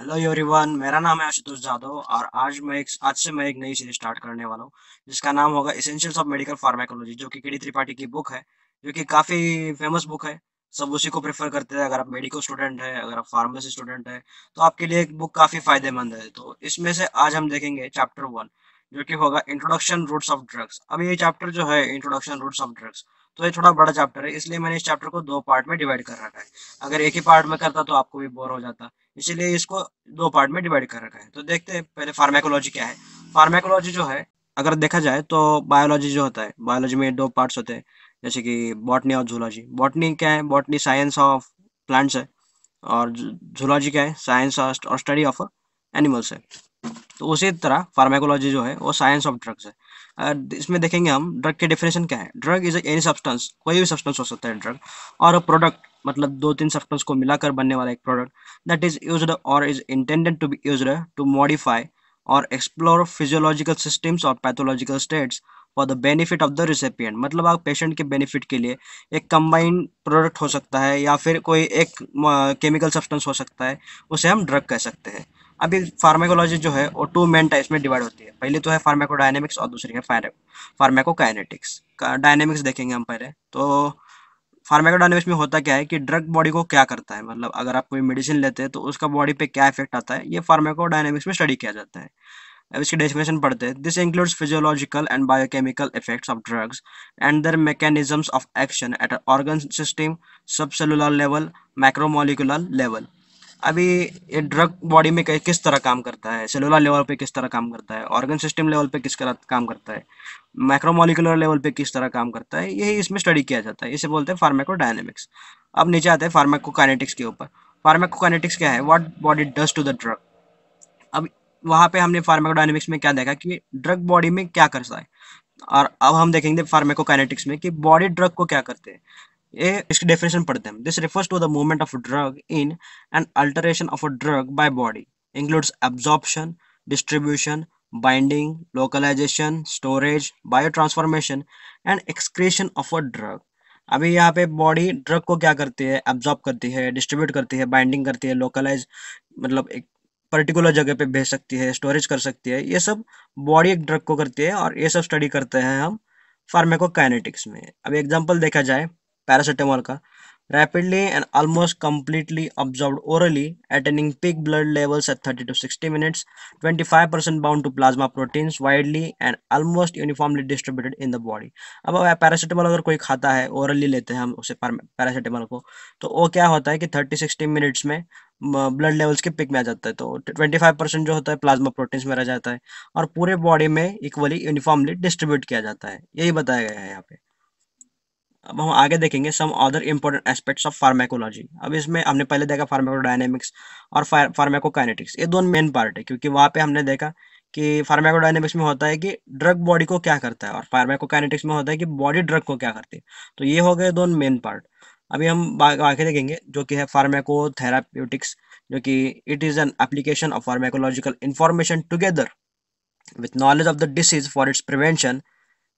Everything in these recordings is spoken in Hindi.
हेलो एवरीवन, मेरा नाम है आशुतोष जादव और आज से मैं एक नई सीरीज स्टार्ट करने वाला हूँ जिसका नाम होगा एसेंशियल्स ऑफ मेडिकल फार्माकोलॉजी, जो कि केडी त्रिपाठी की बुक है, जो कि काफ़ी फेमस बुक है। सब उसी को प्रेफर करते हैं। अगर आप मेडिकल स्टूडेंट है, अगर आप फार्मेसी स्टूडेंट है, तो आपके लिए एक बुक काफ़ी फायदेमंद है। तो इसमें से आज हम देखेंगे चैप्टर 1, जो कि होगा इंट्रोडक्शन रूट्स ऑफ ड्रग्स। अब ये चैप्टर जो है इंट्रोडक्शन रूट्स ऑफ ड्रग्स, तो ये थोड़ा बड़ा चैप्टर है, इसलिए मैंने इस चैप्टर को दो पार्ट में डिवाइड कर रखा है। अगर एक ही पार्ट में करता तो आपको भी बोर हो जाता, इसीलिए इसको दो पार्ट में डिवाइड कर रखा है। तो देखते हैं पहले फार्माकोलॉजी क्या है। फार्माकोलॉजी जो है, अगर देखा जाए तो बायोलॉजी जो होता है, बायोलॉजी में दो पार्ट्स होते हैं, जैसे कि बॉटनी और जूलॉजी। बॉटनी क्या है? बॉटनी साइंस ऑफ प्लांट्स है, और जूलॉजी क्या है? साइंस और स्टडी ऑफ एनिमल्स है। तो उसी तरह फार्माकोलॉजी जो है वो साइंस ऑफ ड्रग्स है। इसमें देखेंगे हम ड्रग के डेफिनेशन क्या है। ड्रग इज एनी सब्सटेंस, कोई भी सब्सटेंस हो सकता है ड्रग, और प्रोडक्ट मतलब दो तीन सब्सटेंस को मिलाकर बनने वाला एक प्रोडक्ट दैट इज यूज्ड और is intended to be used to modify और एक्सप्लोर फिजियोलॉजिकल सिस्टम्स और pathological states for the benefit of the recipient. मतलब आप पेशेंट के बेनिफिट के लिए एक कंबाइंड प्रोडक्ट हो सकता है, या फिर कोई एक केमिकल सब्सटेंस हो सकता है, उसे हम ड्रग कह सकते हैं। अभी फार्माकोलॉजी जो है वो टू मेन टाइप्स में डिवाइड होती है। पहली तो है फार्माकोडायनेमिक्स और दूसरी है फार्माकोकाइनेटिक्स। डायनेमिक्स देखेंगे हम पहले। तो फार्माकोडायनेमिक्स में होता क्या है कि ड्रग बॉडी को क्या करता है, मतलब अगर आप कोई मेडिसिन लेते हैं तो उसका बॉडी पे क्या इफेक्ट आता है, ये फार्माकोडायनेमिक्स में स्टडी किया जाता है। अब इसकी डेफिनेशन पढ़ते हैं। This includes physiological and biochemical effects of drugs and their mechanisms of action at organ system, subcellular level, macromolecular level. अभी ये ड्रग बॉडी में किस तरह काम करता है, सेलुलर लेवल पे किस तरह काम करता है, ऑर्गन सिस्टम लेवल पे किस तरह काम करता है, मैक्रोमोलिकुलर लेवल पे किस तरह काम करता है, यही इसमें स्टडी किया जाता है। इसे बोलते हैं फार्माकोडायनेमिक्स। अब नीचे आते हैं फार्माकोकाइनेटिक्स के ऊपर। फार्माकोकाइनेटिक्स क्या है? What body does to the drug. अब वहां पे हमने फार्माकोडायनेमिक्स में क्या देखा कि ड्रग बॉडी में क्या करता है, और अब हम देखेंगे फार्माकोकाइनेटिक्स में कि बॉडी ड्रग को क्या करते हैं। ये इसकी डेफिनेशन पढ़ते हैं। This refers to the movement of drug in and alteration of a drug by body, includes absorption, distribution, binding, localization, storage, biotransformation and excretion of a drug. अभी यहाँ पे बॉडी ड्रग को क्या करती है? एब्जॉर्ब करती है, डिस्ट्रीब्यूट करती है, बाइंडिंग करती है, लोकलाइज मतलब एक पर्टिकुलर जगह पे भेज सकती है, स्टोरेज कर सकती है। ये सब बॉडी एक ड्रग को करती है, और ये सब स्टडी करते हैं हम फार्माकोकाइनेटिक्स में। अब एग्जांपल देखा जाए पैरासीटामोल का। Rapidly and almost completely absorbed orally, attaining peak blood levels at 30 to 60 minutes, 25% bound to plasma proteins, widely and almost uniformly distributed in the body। अब पैरासीटामोल अगर कोई खाता है, ओरली लेते हैं हम उसे पैरासीटामोल को, तो वो क्या होता है कि 30-60 मिनट्स में ब्लड लेवल्स के पिक में आ जाता है। तो 25% जो होता है प्लाज्मा प्रोटीन्स में रह जाता है, और पूरे बॉडी में इक्वली यूनिफॉर्मली डिस्ट्रीब्यूट किया जाता है। यही बताया गया है यहाँ पे। अब हम आगे देखेंगे some other important aspects of pharmacology. अब इसमें हमने पहले देखा फार्माकोडायनेमिक्स और फार्माकोकाइनेटिक्स, ये दोनों मेन पार्ट है, क्योंकि वहाँ पे हमने देखा कि फार्माकोडायनेमिक्स में होता है कि ड्रग बॉडी को क्या करता है, और फार्माकोकाइनेटिक्स में होता है कि बॉडी ड्रग को क्या करती है। तो ये हो गए दोनों मेन पार्ट। अभी हम आगे देखेंगे जो कि है फार्माकोथेराप्यूटिक्स, जो कि it is an application of pharmacological information together with knowledge of the disease for its prevention,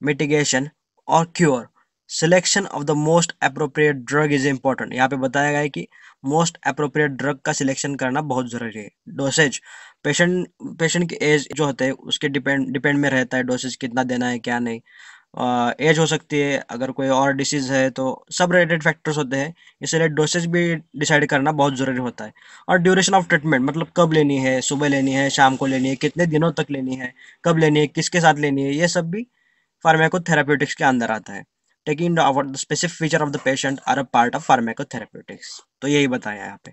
mitigation और cure. Selection of the most appropriate drug is important. यहाँ पे बताया गया है कि मोस्ट अप्रोप्रिएट ड्रग का सिलेक्शन करना बहुत जरूरी है। डोसेज, पेशेंट पेशेंट की एज जो होते हैं उसके डिपेंड डिपेंड में रहता है डोसेज कितना देना है क्या नहीं। एज हो सकती है, अगर कोई और डिसीज है तो सब रिलेटेड फैक्टर्स होते हैं, इसलिए डोसेज भी डिसाइड करना बहुत ज़रूरी होता है। और ड्यूरेशन ऑफ ट्रीटमेंट, मतलब कब लेनी है, सुबह लेनी है, शाम को लेनी है, कितने दिनों तक लेनी है, कब लेनी है, किसके साथ लेनी है, ये सब भी फार्माकोथेराप्यूटिक्स के अंदर आता है। Taking the specific feature of the patient are a part of pharmacotherapeutics. तो यही बताया यहाँ पे।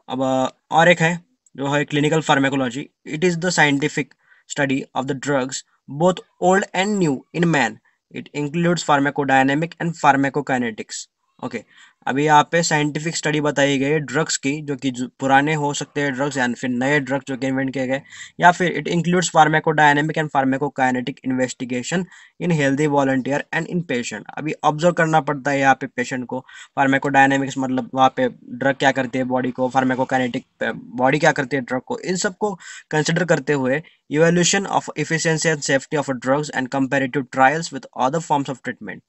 अब और एक है जो है clinical pharmacology. It is the scientific study of the drugs both old and new in man. It includes pharmacodynamic and pharmacokinetics. Okay. अभी यहाँ पे साइंटिफिक स्टडी बताई गई है ड्रग्स की, जो कि पुराने हो सकते हैं ड्रग्स या फिर नए ड्रग्स जो कि इन्वेंट किए गए, या फिर it includes pharmacodynamic and pharmacokinetic investigation in healthy volunteer and in patient. अभी ऑब्जर्व करना पड़ता है यहाँ पे पेशेंट को। फार्माकोडायनेमिक्स मतलब वहाँ पे ड्रग क्या करती है बॉडी को, फार्माकोकाइनेटिक बॉडी क्या करती है ड्रग को, इन सबको कंसिडर करते हुए evolution of efficiency and safety of drugs and comparative trials with other forms of treatment,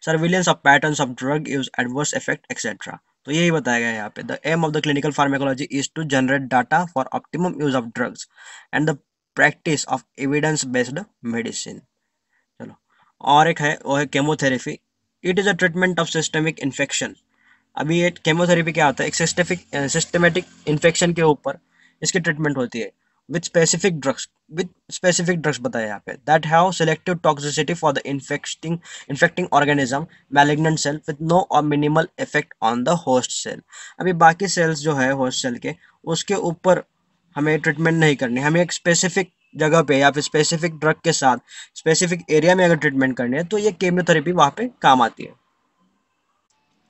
surveillance of patterns of drug use, adverse effect etcetera. तो यही बताया गया है यहाँ पे, the aim of the clinical pharmacology is to generate data for optimum use of drugs and the practice of evidence based medicine. चलो, और एक है वो है chemotherapy. It is a treatment of systemic infection. अभी ये केमोथेरेपी क्या होता है, एक सिस्टमेटिक इन्फेक्शन के ऊपर इसकी ट्रीटमेंट होती है विथ स्पेसिफिक ड्रग्स बताया यहाँ पे, that have selective toxicity for the infecting organism malignant cell with no और minimal effect on the host cell. अभी बाकी सेल्स जो है होस्ट सेल के, उसके ऊपर हमें ट्रीटमेंट नहीं करनी, हमें एक स्पेसिफिक जगह पे या फिर स्पेसिफिक ड्रग के साथ स्पेसिफिक एरिया में अगर ट्रीटमेंट करनी है तो ये केमियोथेरेपी वहाँ पे काम आती है।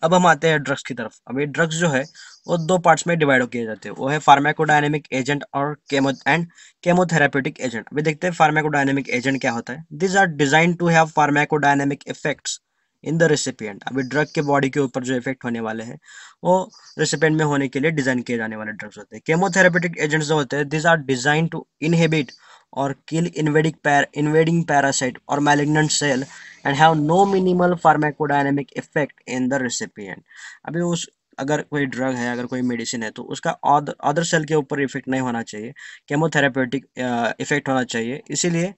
अब हम आते हैं ड्रग्स की तरफ। अब ये ड्रग्स जो है वो दो पार्ट्स में डिवाइड किए जाते हैं, वो है फार्माकोडायनेमिक एजेंट और केमोथेराप्यूटिक एजेंट। अभी देखते हैं फार्माकोडायनेमिक एजेंट क्या होता है। This are design to have pharmacodynamic effects in the recipient. अभी ड्रग के बॉडी के ऊपर जो इफेक्ट होने वाले हैं वो रेसिपिएंट में होने के लिए डिजाइन किए जाने वाले ड्रग्स होते हैं। केमोथेराप्यूटिक एजेंट्स जो होते हैं, this are design to inhibit और किल इन्वेडिंग पैरासाइट और malignant cell and have no minimal pharmacodynamic effect in the recipient। अभी उस अगर कोई ड्रग है, अगर कोई मेडिसिन है तो उसका अदर सेल के ऊपर इफेक्ट नहीं होना चाहिए, केमोथेरापेटिक इफेक्ट होना चाहिए। इसीलिए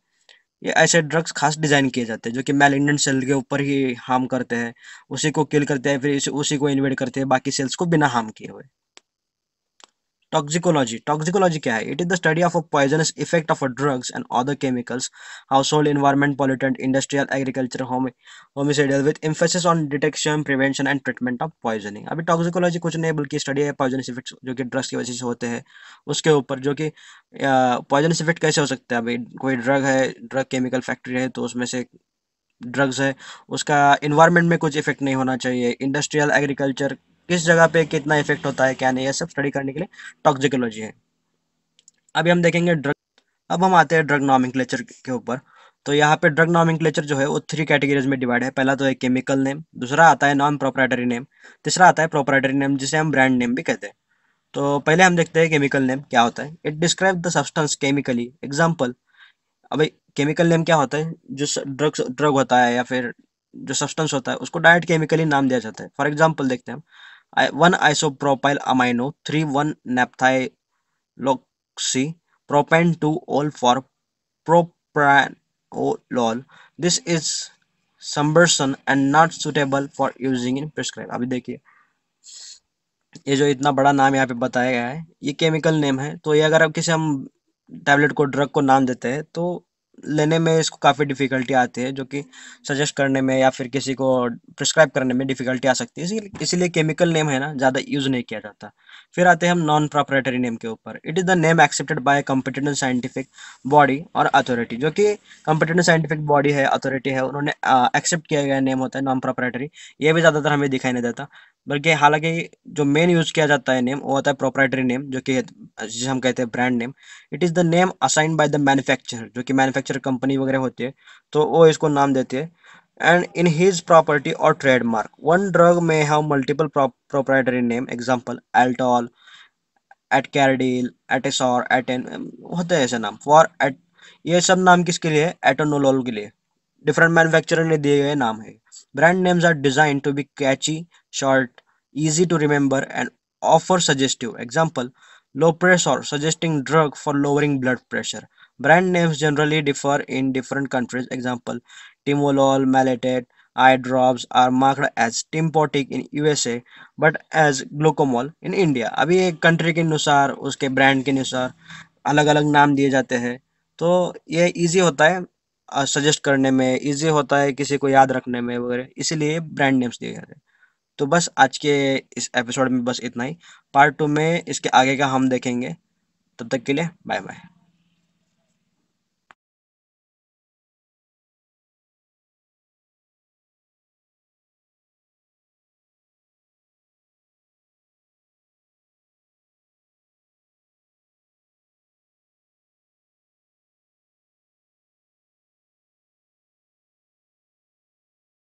ये ऐसे ड्रग्स खास डिजाइन किए जाते हैं जो कि मैलिग्नेंट सेल के ऊपर ही हार्म करते हैं, उसी को किल करते हैं, फिर उसी को इन्वेड करते हैं बाकी सेल्स को बिना हार्म किए हुए। टॉक्सिकोलॉजी क्या है? It is the study of a poisonous effect of drugs and other chemicals, household environment pollutant industrial agriculture homicidal with emphasis on detection prevention and treatment of poisoning. अभी टॉक्सिकोलॉजी कुछ नहीं बल्कि स्टडी है पॉइजनस इफेक्ट्स जो कि ड्रग्स की वजह से होते हैं उसके ऊपर, जो कि पॉइजनस इफेक्ट कैसे हो सकता है। अभी कोई ड्रग है, ड्रग केमिकल फैक्ट्री है तो उसमें से ड्रग्स है, उसका इन्वायरमेंट में कुछ इफेक्ट नहीं होना चाहिए, इंडस्ट्रियल एग्रीकल्चर किस जगह पे कितना इफेक्ट होता है क्या नहीं, ये सब स्टडी करने के लिए टॉक्सिकोलॉजी है। अभी हम देखेंगे ड्रग। अब हम आते हैं ड्रग नॉमेनक्लेचर के ऊपर। तो यहाँ पे ड्रग नॉमेनक्लेचर जो है वो 3 कैटेगरीज में डिवाइड है। पहला तो है केमिकल नेम, दूसरा आता है नॉन प्रोप्राइटरी नेम, तीसरा आता है प्रोप्राइटरी नेम जिसे हम ब्रांड नेम भी कहते हैं। तो पहले हम देखते हैं केमिकल नेम क्या होता है। It describe the substance chemically. Example, अभी केमिकल नेम क्या होता है, जो ड्रग होता है या फिर जो सब्सटेंस होता है उसको डायरेक्ट केमिकली नाम दिया जाता है। फॉर एग्जाम्पल देखते हैं हम, 1 isopropyl amino 3 1 naphthyloxy propane 2 ol for propranolol. This is cumbersome and not suitable for using in prescribe. अभी देखिए ये जो इतना बड़ा नाम यहाँ पे बताया गया है ये केमिकल नेम है। तो ये अगर अब किसी हम टैबलेट को, ड्रग को नाम देते हैं तो लेने में इसको काफ़ी डिफ़िकल्टी आती है, जो कि सजेस्ट करने में या फिर किसी को प्रिस्क्राइब करने में डिफ़िकल्टी आ सकती है। इसीलिए केमिकल नेम है ना ज़्यादा यूज़ नहीं किया जाता। फिर आते हैं हम नॉन प्रोप्राइटरी नेम के ऊपर। It is the name accepted by competent scientific body और अथॉरिटी। जो कि कॉम्पिटेंट साइंटिफिक बॉडी है, अथॉरिटी है, उन्होंने एक्सेप्ट किया गया नेम होता है नॉन प्रोप्राइटरी। ये भी ज़्यादातर हमें दिखाई नहीं देता, बल्कि हालांकि जो मेन यूज़ किया जाता है नेम वो होता है प्रोप्राइटरी नेम, जो कि जिसे हम कहते हैं brand name. It is the name assigned by the manufacturer, जो कि मैन्युफैक्चरर कंपनी वगैरह होती है तो वो इसको नाम देती है। एंड इन हिज प्रॉपर्टी और trademark, one drug may have multiple proprietary name. Example Eltol, Atcardil, Atecor, Aten, होते हैं ऐसे नाम। फॉर एट, ये सब नाम किसके लिए है? एटोनोलोल के लिए। डिफरेंट मैन्युफैक्चरर ने दिए गए नाम है। Brand names are design to be catchy, short, easy to remember and offer suggestive. Example, Lopressor suggesting drug for lowering blood pressure. Brand names generally differ in different countries. Example, Timolol, Malated, eye drops are marked as Timpotic in USA but as Glucomol in India. अभी एक कंट्री के अनुसार, उसके ब्रांड के अनुसार अलग अलग नाम दिए जाते हैं। तो ये इजी होता है सजेस्ट करने में, इजी होता है किसी को याद रखने में वगैरह, इसीलिए ब्रांड नेम्स दिए जाते हैं। तो बस आज के इस एपिसोड में बस इतना ही। पार्ट 2 में इसके आगे का हम देखेंगे। तब तक के लिए बाय बाय।